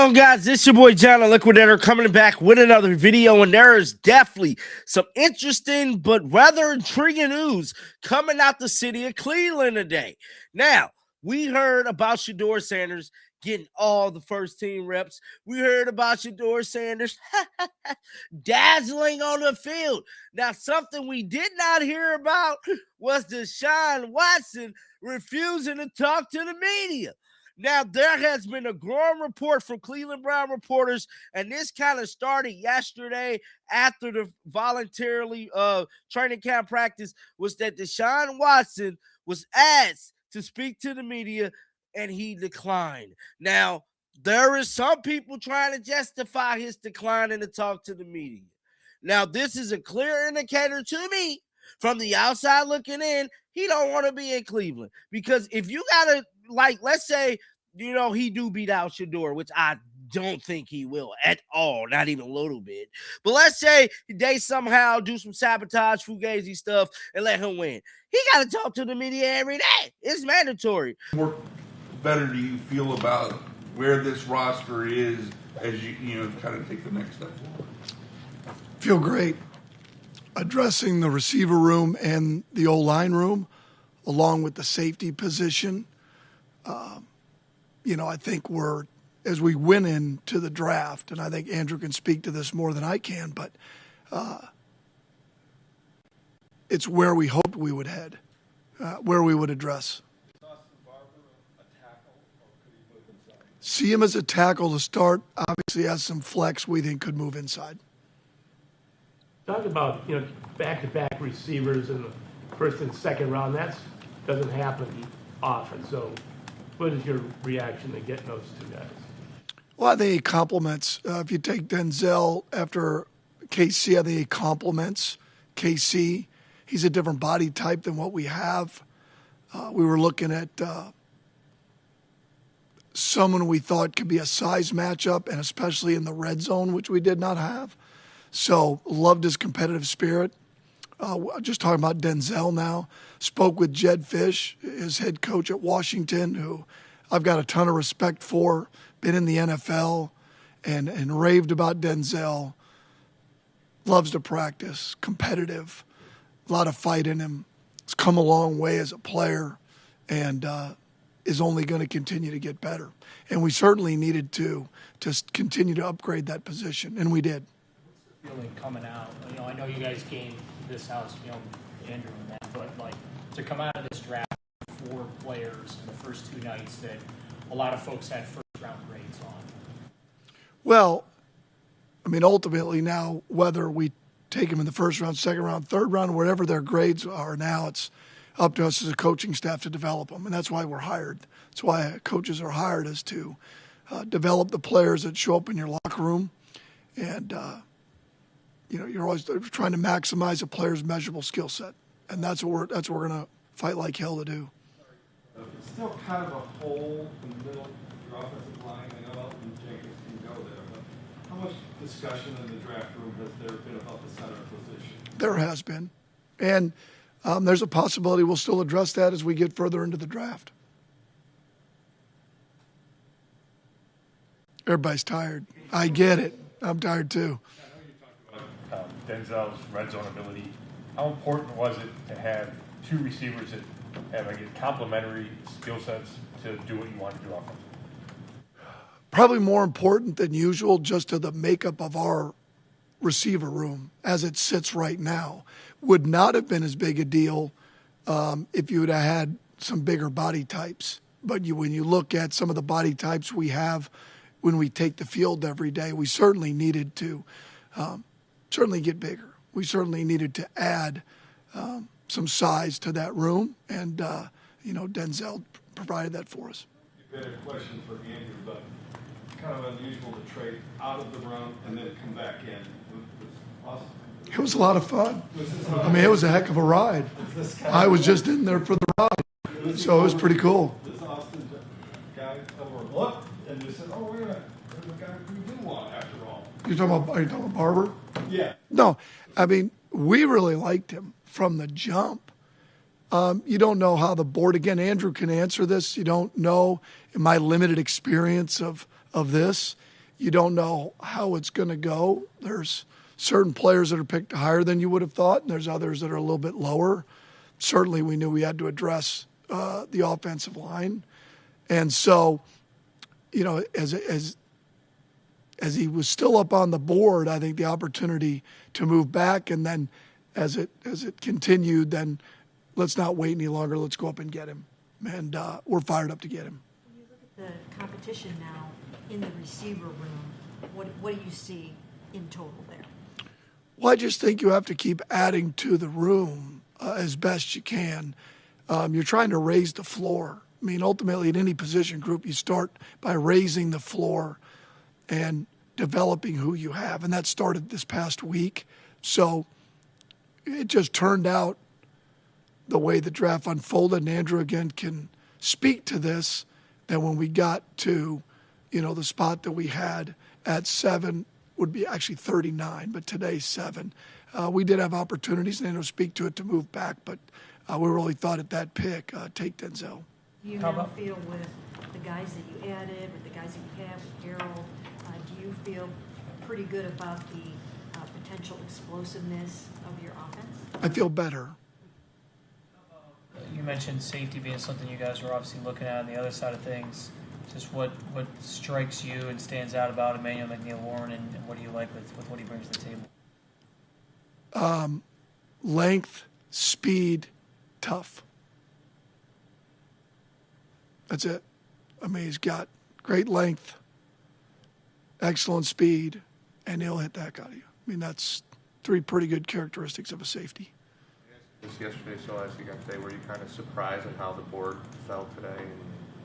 on, guys? This is your boy John, the Liquidator, coming back with another video, and there is definitely some interesting but rather intriguing news coming out the city of Cleveland today. Now, we heard about Shedeur Sanders getting all the first-team reps. We heard about Shedeur Sanders dazzling on the field. Now, something we did not hear about was Deshaun Watson refusing to talk to the media. Now, there has been a growing report from Cleveland Brown reporters, and this kind of started yesterday after the voluntarily training camp practice, was that Deshaun Watson was asked to speak to the media, and he declined. Now, there is some people trying to justify his decline and to talk to the media. Now, this is a clear indicator to me from the outside looking in, he don't want to be in Cleveland. Because if you got to, like, let's say, you know, he do beat out Shedeur, which I don't think he will at all, not even a little bit. But let's say they somehow do some sabotage, fugazi stuff, and let him win. He got to talk to the media every day. It's mandatory. What better do you feel about where this roster is as you kind of take the next step forward? Feel great. Addressing the receiver room and the O-line room, along with the safety position. I think as we went into the draft, and I think Andrew can speak to this more than I can, but it's where we hoped we would head, where we would address. See him as a tackle to start. Obviously has some flex we think could move inside. Talk about, back-to-back receivers in the first and second round. That doesn't happen often. So what is your reaction to getting those two guys? Well, I think he complements. If you take Denzel after KC, I think he complements KC. He's a different body type than what we have. We were looking at someone we thought could be a size matchup, and especially in the red zone, which we did not have. So loved his competitive spirit. Just talking about Denzel now. Spoke with Jed Fish, his head coach at Washington, who I've got a ton of respect for, been in the NFL and raved about Denzel. Loves to practice, competitive, a lot of fight in him. He's come a long way as a player and is only going to continue to get better. And we certainly needed to continue to upgrade that position, and we did. Feeling coming out, I know you guys gained this house, Andrew and that, but to come out of this draft, 4 players in the first 2 nights that a lot of folks had first round grades on. Well, ultimately now, whether we take them in the first round, second round, third round, wherever their grades are now, it's up to us as a coaching staff to develop them, and that's why we're hired. That's why coaches are hired, is to develop the players that show up in your locker room, and you're always trying to maximize a player's measurable skill set, and that's what we're going to fight like hell to do. It's still kind of a hole in the middle of your offensive line. I know Elton Jenkins can go there, but how much discussion in the draft room has there been about the center position? There has been, and there's a possibility we'll still address that as we get further into the draft. Everybody's tired. I get it. I'm tired too. Denzel's red zone ability. How important was it to have 2 receivers that have complementary skill sets to do what you want to do offensively? Probably more important than usual, just to the makeup of our receiver room as it sits right now. Would not have been as big a deal if you would have had some bigger body types. But when you look at some of the body types we have when we take the field every day, we certainly needed to certainly get bigger. We certainly needed to add some size to that room, and Denzel provided that for us. You've got a question for Andrew, but it's kind of unusual to trade out of the round and then come back in. It was awesome. It was a lot of fun. It was a heck of a ride. I was just in there for the ride, so it was pretty cool. This Austin guy overlooked and just said, "Oh, wait a minute, there's a guy we do want after all." Are you talking about Barber? Yeah. No, we really liked him from the jump. You don't know how the board, again, Andrew can answer this. You don't know, in my limited experience of this, you don't know how it's going to go. There's certain players that are picked higher than you would have thought, and there's others that are a little bit lower. Certainly, we knew we had to address the offensive line. And so, you know, as he was still up on the board, I think the opportunity to move back, and then as it continued, then let's not wait any longer. Let's go up and get him. And we're fired up to get him. When you look at the competition now in the receiver room, what do you see in total there? Well, I just think you have to keep adding to the room as best you can. You're trying to raise the floor. I mean, ultimately, in any position group, you start by raising the floor and developing who you have. And that started this past week. So it just turned out the way the draft unfolded. And Andrew, again, can speak to this, that when we got to, you know, the spot that we had at 7 would be actually 39, but today's 7. We did have opportunities, and Andrew will speak to it, to move back, but we really thought at that pick, take Denzel. Do you now feel with the guys that you added, with the guys that you have, with Harold, do you feel pretty good about the potential explosiveness of your offense? I feel better. You mentioned safety being something you guys were obviously looking at on the other side of things. Just what strikes you and stands out about Emmanuel McNeil-Warren, and what do you like with what he brings to the table? Length, speed, tough. That's it. I mean, he's got great length, excellent speed, and he'll hit the heck out of you. I mean, that's 3 pretty good characteristics of a safety. Just yesterday, so I asked you guys today, were you kind of surprised at how the board fell today and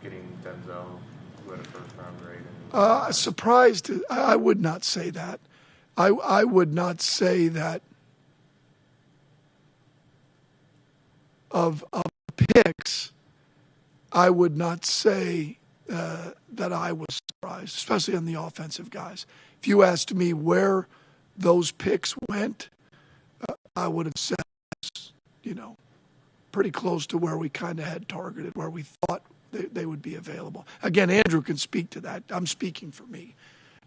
getting Denzel, who had a first-round grade? Surprised? I would not say that. I would not say that of picks. I would not say that I was surprised, especially on the offensive guys. If you asked me where those picks went, I would have said, you know, pretty close to where we kind of had targeted, where we thought they would be available. Again, Andrew can speak to that. I'm speaking for me,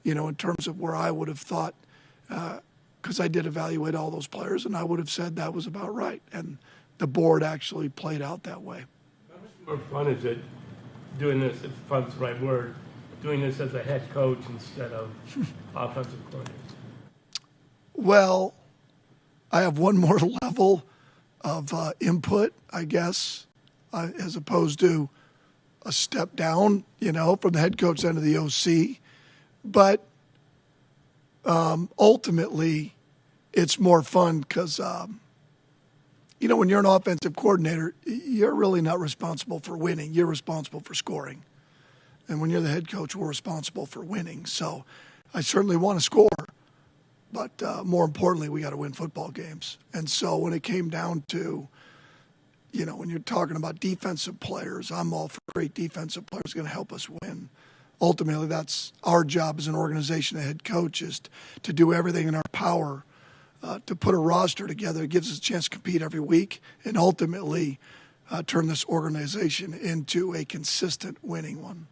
you know, in terms of where I would have thought, because I did evaluate all those players, and I would have said that was about right. And the board actually played out that way. How much more fun is it doing this, if fun's the right word, doing this as a head coach instead of offensive coordinator? Well, I have one more level of input, I guess, as opposed to a step down, you know, from the head coach end of the OC. But ultimately, it's more fun because, you know, when you're an offensive coordinator, you're really not responsible for winning. You're responsible for scoring. And when you're the head coach, we're responsible for winning. So I certainly want to score. But more importantly, we got to win football games. And so when it came down to, you know, when you're talking about defensive players, I'm all for great defensive players going to help us win. Ultimately, that's our job as an organization, a head coach, is to do everything in our power to put a roster together that gives us a chance to compete every week and ultimately turn this organization into a consistent winning one.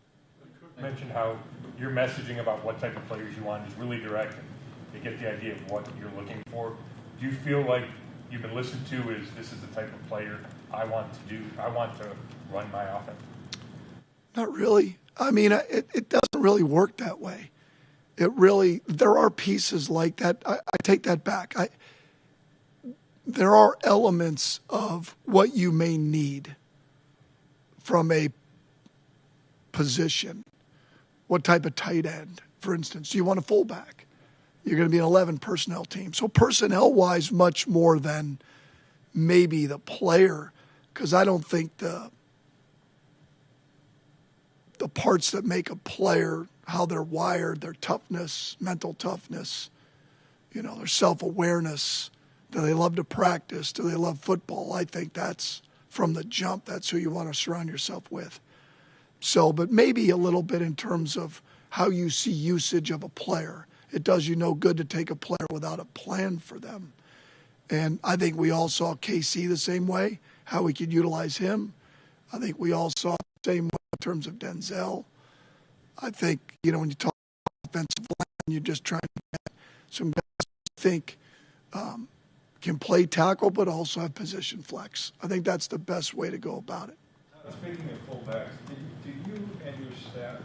You mentioned how your messaging about what type of players you want is really direct. They get the idea of what you're looking for. Do you feel like you've been listened to as this is the type of player I want to run my offense? Not really. I mean, it doesn't really work that way. There are pieces like that. I take that back. There are elements of what you may need from a position. What type of tight end, for instance? Do you want a fullback? You're going to be an 11 personnel team. So personnel-wise, much more than maybe the player, because I don't think the parts that make a player, how they're wired, their toughness, mental toughness, you know, their self-awareness, do they love to practice, do they love football? I think that's from the jump, that's who you want to surround yourself with. So, but maybe a little bit in terms of how you see usage of a player. It does you no good to take a player without a plan for them. And I think we all saw KC the same way, how we could utilize him. I think we all saw it the same way in terms of Denzel. I think, you know, when you talk about offensive line. You're just trying to get some guys I think can play tackle, but also have position flex. I think that's the best way to go about it. Speaking of fullbacks, do you and your staff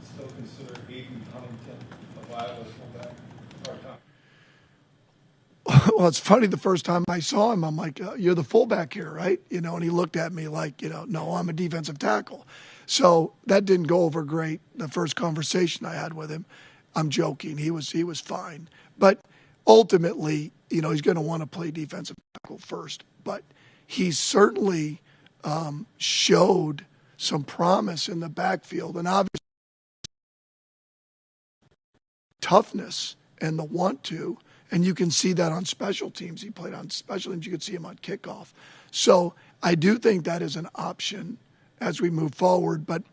still consider Aiden Huntington a viable fullback part-time? Well, it's funny. The first time I saw him, I'm like, "You're the fullback here, right?" And he looked at me like, "No, I'm a defensive tackle." So that didn't go over great. The first conversation I had with him, I'm joking. He was fine, but ultimately, he's going to want to play defensive tackle first. But he certainly showed some promise in the backfield, and obviously toughness and the want to. And you can see that on special teams. He played on special teams. You could see him on kickoff. So I do think that is an option as we move forward. But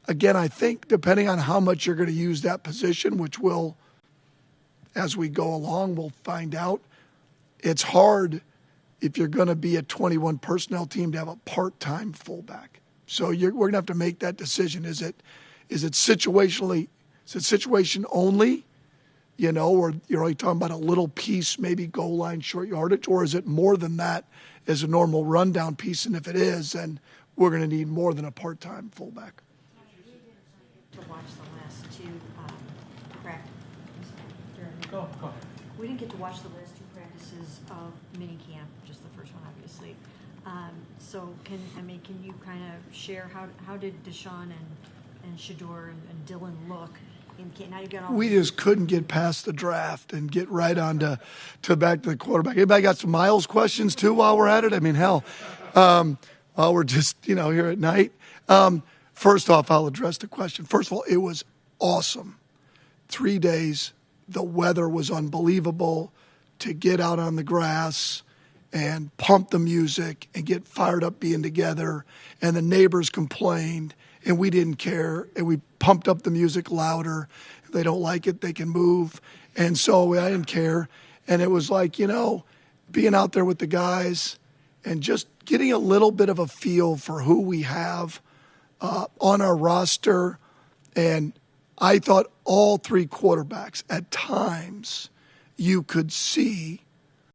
again, I think depending on how much you're going to use that position, which will, as we go along, we'll find out. It's hard if you're going to be a 21 personnel team to have a part-time fullback. So we're going to have to make that decision. Is it situation only? Or you're only talking about a little piece, maybe goal line, short yardage, or is it more than that as a normal rundown piece? And if it is, then we're going to need more than a part-time fullback. To watch the last two practices. Go ahead. We didn't get to watch the last two practices of minicamp, just the first one, obviously. So can you kind of share how did Deshaun and Shedeur and Dylan look? Now you got all We just couldn't get past the draft and get right on to back to the quarterback. Anybody got some Miles questions too while we're at it? I mean, hell, while we're just here at night. First off, I'll address the question. First of all, it was awesome. 3 days, the weather was unbelievable. To get out on the grass and pump the music and get fired up being together, and the neighbors complained. And we didn't care, and we pumped up the music louder. If they don't like it, they can move. And so I didn't care. And it was like, being out there with the guys and just getting a little bit of a feel for who we have on our roster. And I thought all three quarterbacks, at times, you could see